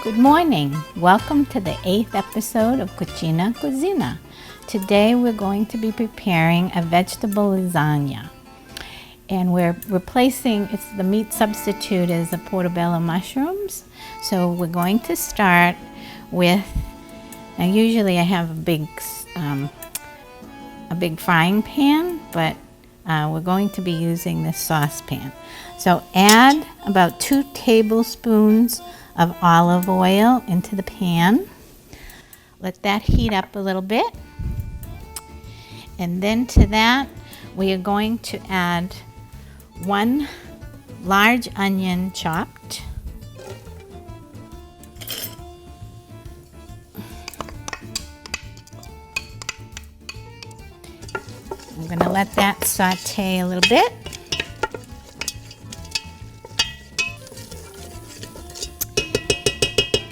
Good morning. Welcome to the 8th episode of Cucina Kouzina. Today we're going to be preparing a vegetable lasagna. And we're replacing, the meat substitute is the portobello mushrooms. So we're going to start with, now usually I have a big frying pan, but we're going to be using this saucepan. So add about 2 tablespoons of olive oil into the pan. Let that heat up a little bit. And then to that, we are going to add 1 large onion chopped. I'm going to let that saute a little bit.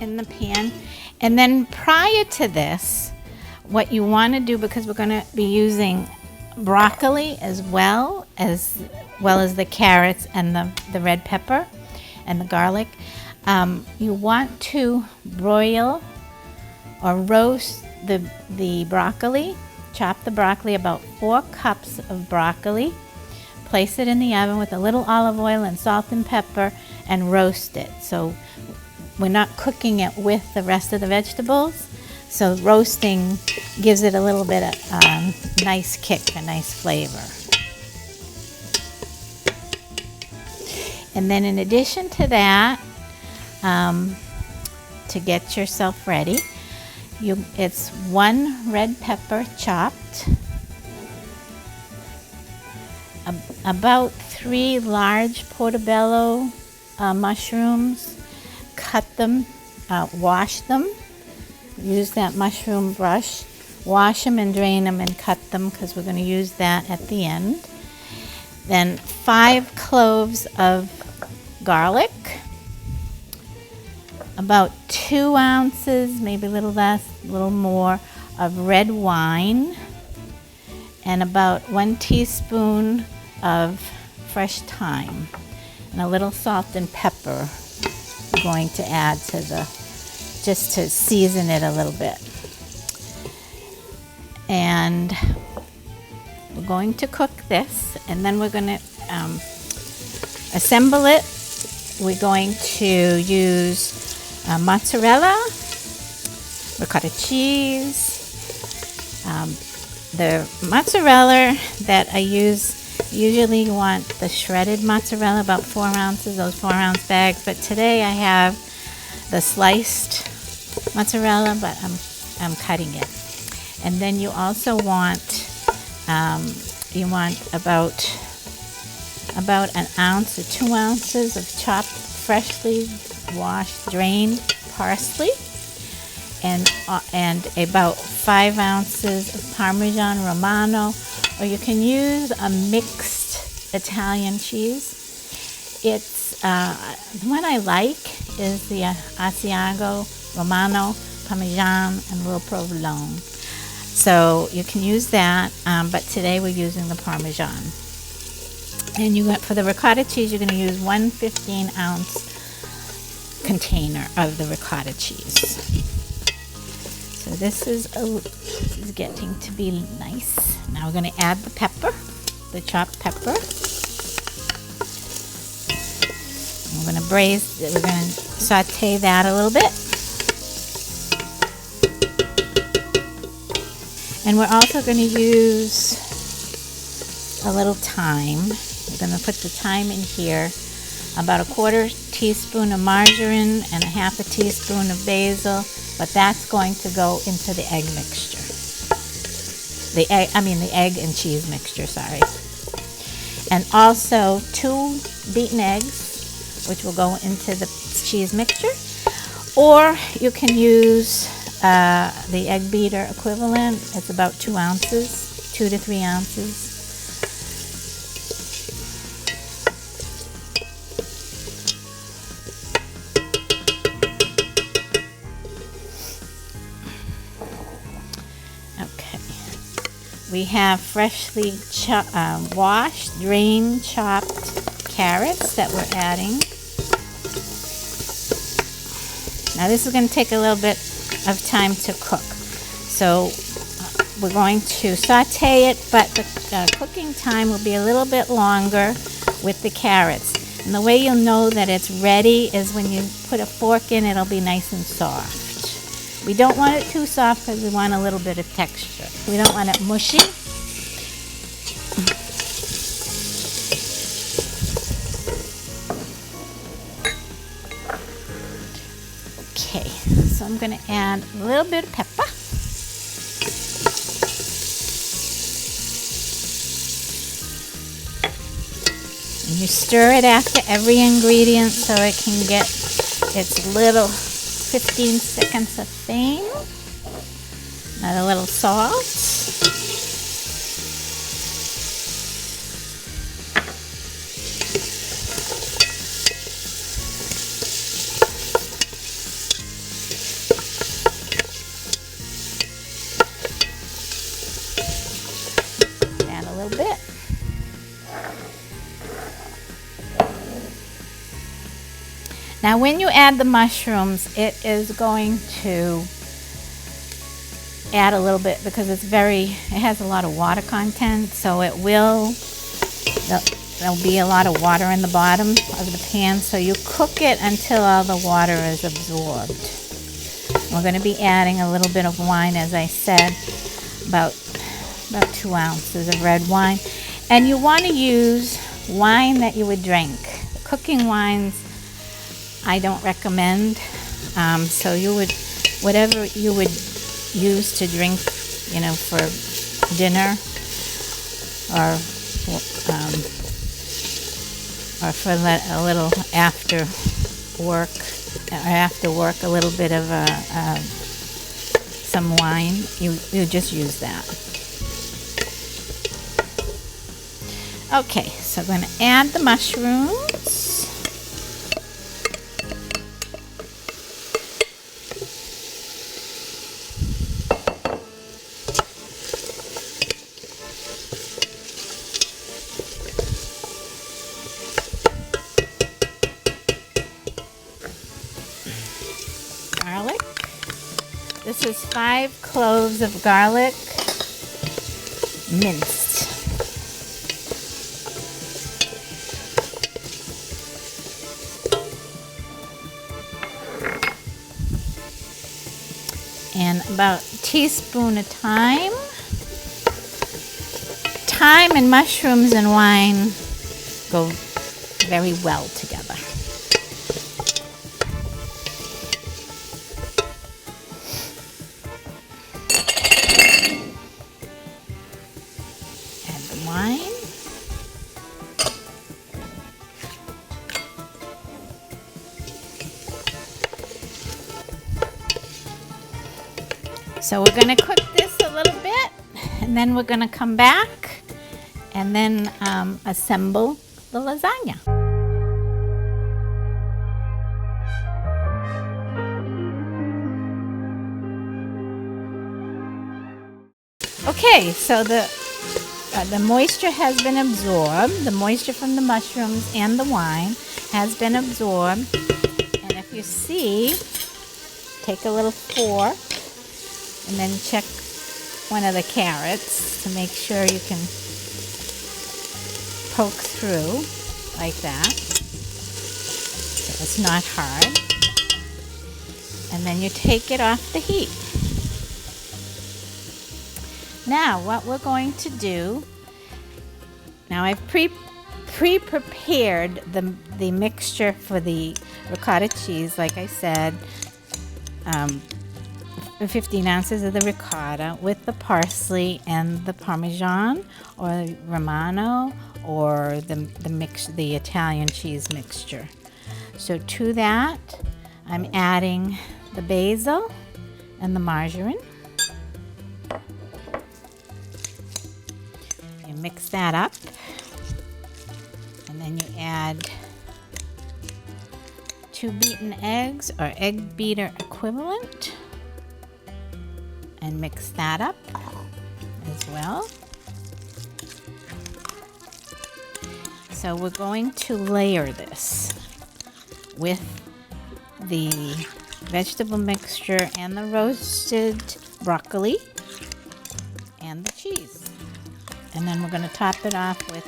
In the pan. And then prior to this, what you want to do, because we're going to be using broccoli as well as the carrots and the red pepper and the garlic, you want to broil or roast the broccoli. Chop the broccoli, about 4 cups of broccoli. Place it in the oven with a little olive oil and salt and pepper and roast it. So we're not cooking it with the rest of the vegetables. So roasting gives it a little bit of nice kick, a nice flavor. And then in addition to that, to get yourself ready, it's 1 red pepper chopped, about 3 large portobello mushrooms. Cut them, wash them, use that mushroom brush, wash them and drain them and cut them because we're going to use that at the end. Then 5 cloves of garlic, about 2 ounces, maybe a little less, a little more, of red wine, and about 1 teaspoon of fresh thyme, and a little salt and pepper. Going to add to just to season it a little bit. And we're going to cook this, and then we're going to assemble it. We're going to use mozzarella, ricotta cheese. The mozzarella that I use, usually you want the shredded mozzarella, about 4 ounces, those 4-ounce bags. But today I have the sliced mozzarella, but I'm cutting it. And then you also want about 1 ounce or 2 ounces of chopped, freshly washed, drained parsley, and about 5 ounces of Parmesan Romano. Or you can use a mixed Italian cheese. It's the one I like is the Asiago, Romano, Parmesan, and little Provolone. So you can use that, but today we're using the Parmesan. And for the ricotta cheese, you're going to use 1 15-ounce container of the ricotta cheese. So this is getting to be nice. Now we're going to add the pepper, the chopped pepper. We're going to saute that a little bit. And we're also going to use a little thyme. We're going to put the thyme in here, about a 1/4 teaspoon of margarine and a 1/2 teaspoon of basil, but that's going to go into the egg mixture. The egg and cheese mixture, sorry. And also 2 beaten eggs, which will go into the cheese mixture. Or you can use the egg beater equivalent. It's about 2 ounces, 2 to 3 ounces. We have freshly washed, drained, chopped carrots that we're adding. Now this is going to take a little bit of time to cook. So we're going to saute it, but the cooking time will be a little bit longer with the carrots. And the way you'll know that it's ready is when you put a fork in, it'll be nice and soft. We don't want it too soft because we want a little bit of texture. We don't want it mushy. Okay, so I'm going to add a little bit of pepper. And you stir it after every ingredient so it can get its little 15 seconds of fame. Add a little salt. Add a little bit. Now when you add the mushrooms, it is going to add a little bit because it has a lot of water content, so there'll be a lot of water in the bottom of the pan, so you cook it until all the water is absorbed. We're going to be adding a little bit of wine, as I said, about 2 ounces of red wine. And you want to use wine that you would drink. Cooking wines I don't recommend. So whatever you would use to drink, for dinner or for a little after work, a little bit of some wine. You just use that. Okay, so I'm going to add the mushrooms. Garlic. This is 5 cloves of garlic minced. And about a teaspoon of thyme. Thyme and mushrooms and wine go very well together. Add the wine. So we're going to cook this a little bit, and then we're going to come back and then assemble the lasagna. Okay, so the moisture has been absorbed. The moisture from the mushrooms and the wine has been absorbed. And if you see, take a little fork and then check one of the carrots to make sure you can poke through like that so it's not hard. And then you take it off the heat. Now what we're going to do, now I've pre-prepared the mixture for the ricotta cheese, like I said, 15 ounces of the ricotta with the parsley and the Parmesan or Romano or the Italian cheese mixture. So to that, I'm adding the basil and the margarine. You mix that up, and then you add 2 beaten eggs or egg beater equivalent. And mix that up as well. So we're going to layer this with the vegetable mixture and the roasted broccoli and the cheese. And then we're going to top it off with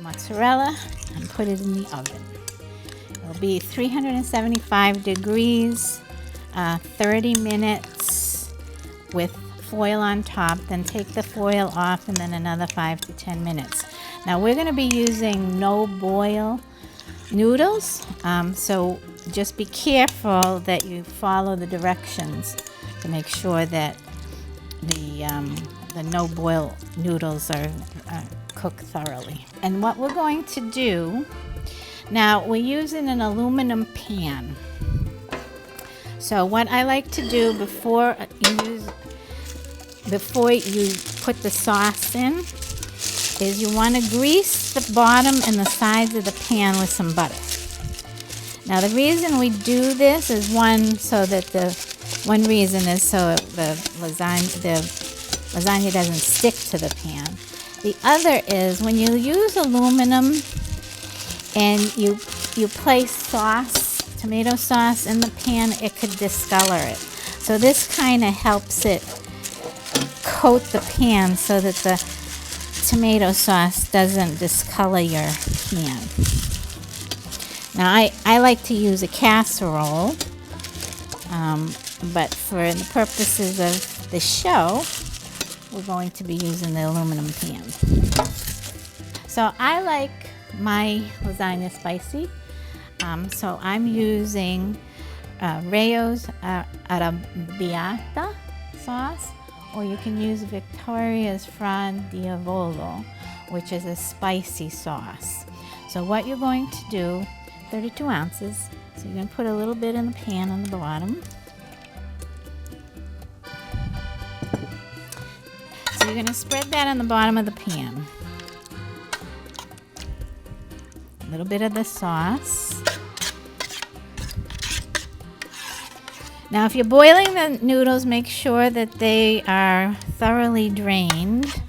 mozzarella and put it in the oven. It'll be 375 degrees, 30 minutes with foil on top. Then take the foil off and then another 5 to 10 minutes. Now we're going to be using no boil noodles, so just be careful that you follow the directions to make sure that the no boil noodles are cooked thoroughly. And what we're going to do now, we're using an aluminum pan. So what I like to do before you put the sauce in is you want to grease the bottom and the sides of the pan with some butter. Now the reason we do this is one reason is so the lasagna doesn't stick to the pan. The other is when you use aluminum and you place tomato sauce in the pan, it could discolor it. So this kind of helps it coat the pan so that the tomato sauce doesn't discolor your pan. Now I like to use a casserole, but for the purposes of the show, we're going to be using the aluminum pan. So I like my lasagna spicy, so I'm using Rayo's arrabbiata sauce, or you can use Victoria's Fra Diavolo, which is a spicy sauce. So what you're going to do, 32 ounces, so you're going to put a little bit in the pan on the bottom. So you're going to spread that on the bottom of the pan. A little bit of the sauce. Now if you're boiling the noodles, make sure that they are thoroughly drained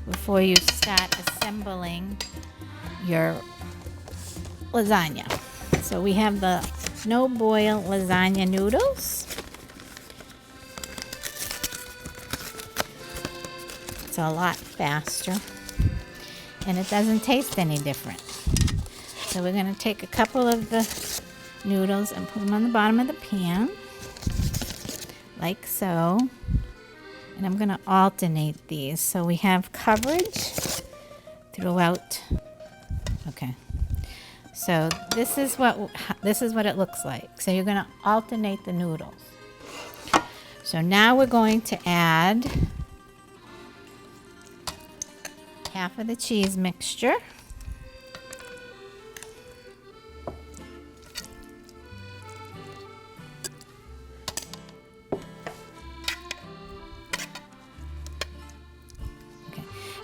before you start assembling your lasagna. So we have the no boil lasagna noodles. It's a lot faster and it doesn't taste any different. So we're going to take a couple of the noodles and put them on the bottom of the pan, like so. And I'm going to alternate these so we have coverage throughout. Okay. So this is what it looks like. So you're going to alternate the noodles. So now we're going to add half of the cheese mixture.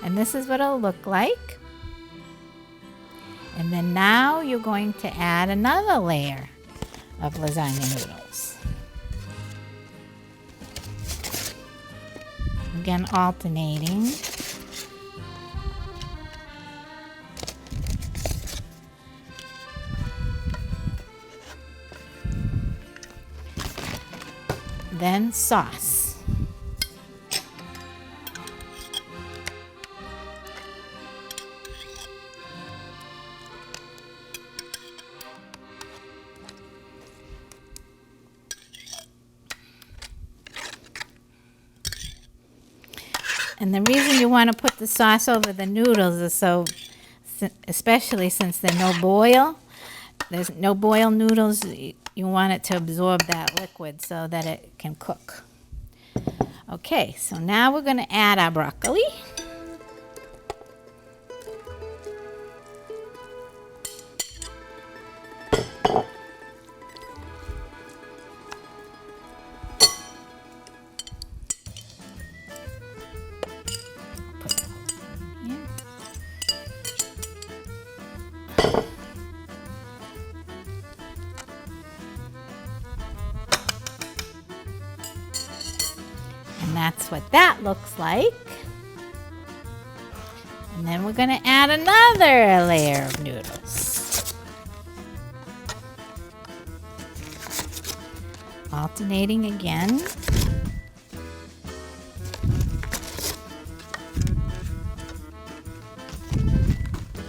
And this is what it'll look like. And then now you're going to add another layer of lasagna noodles. Again, alternating. Then sauce. And the reason you want to put the sauce over the noodles is so, especially since they're no boil, there's no boil noodles, you want it to absorb that liquid so that it can cook. Okay, so now we're going to add our broccoli. And that's what that looks like. And then we're going to add another layer of noodles. Alternating again.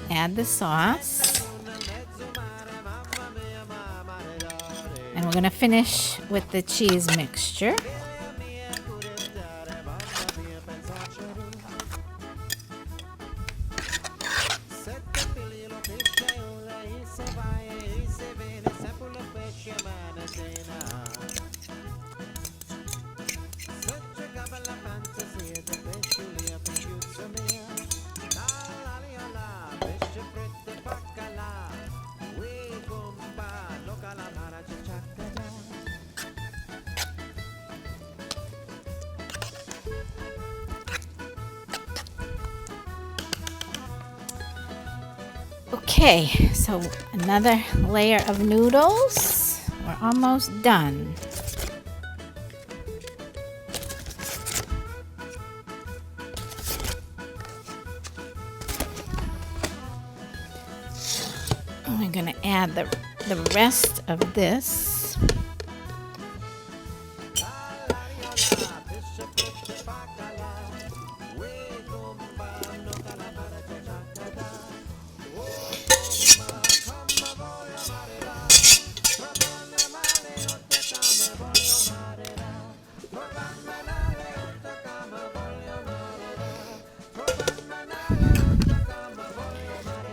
Add the sauce. And we're going to finish with the cheese mixture. Okay, so another layer of noodles. We're almost done. We're going to add the rest of this.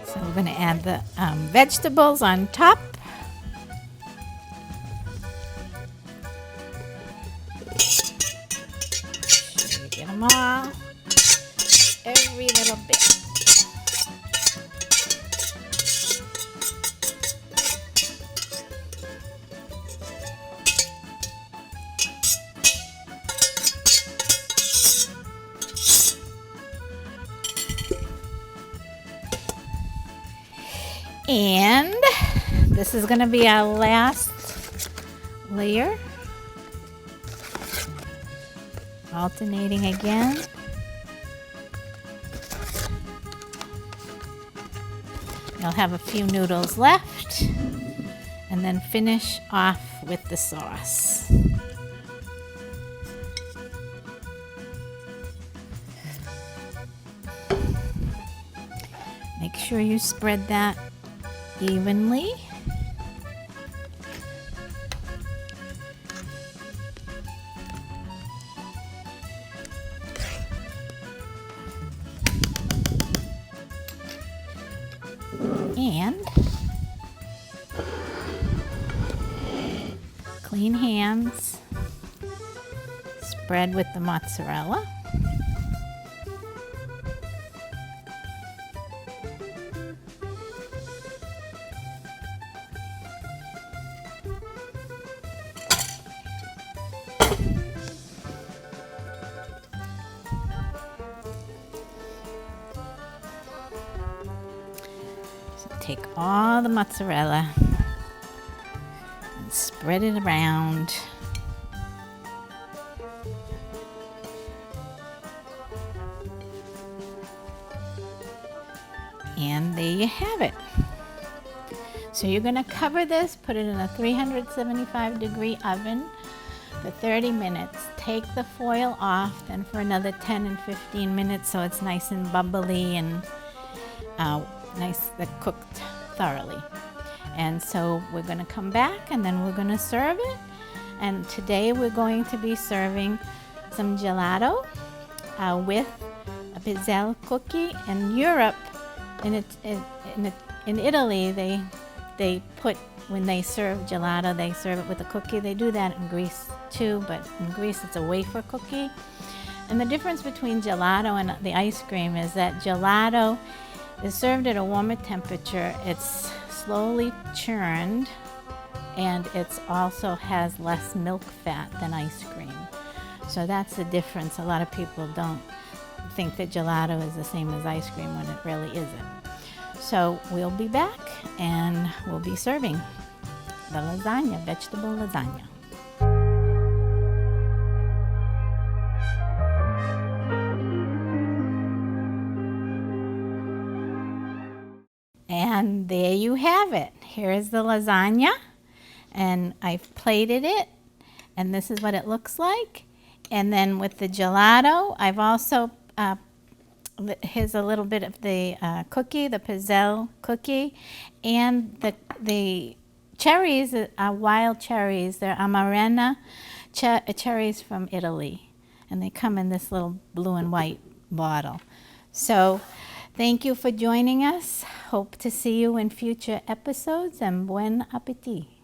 So we're going to add the vegetables on top. Get them all, every little bit. And this is going to be our last layer. Alternating again. You'll have a few noodles left, and then finish off with the sauce. Make sure you spread that evenly. And clean hands, spread with the mozzarella. Take all the mozzarella and spread it around. And there you have it. So you're going to cover this, put it in a 375-degree oven for 30 minutes. Take the foil off, then for another 10 and 15 minutes so it's nice and bubbly and cooked thoroughly. And so we're going to come back and then we're going to serve it. And today we're going to be serving some gelato with a pizzelle cookie. In Europe, in Italy, they put, when they serve gelato, they serve it with a cookie. They do that in Greece too, but in Greece it's a wafer cookie. And the difference between gelato and the ice cream is that gelato is served at a warmer temperature. It's slowly churned, and it's also has less milk fat than ice cream. So that's the difference. A lot of people don't think that gelato is the same as ice cream when it really isn't. So we'll be back and we'll be serving the lasagna, vegetable lasagna. And there you have it. Here is the lasagna, and I've plated it, And this is what it looks like. And then with the gelato, I've also, here's a little bit of the cookie, the pizzelle cookie, and the cherries are wild cherries. They're amarena cherries from Italy. And they come in this little blue and white bottle. So thank you for joining us. Hope to see you in future episodes, and buen appetit.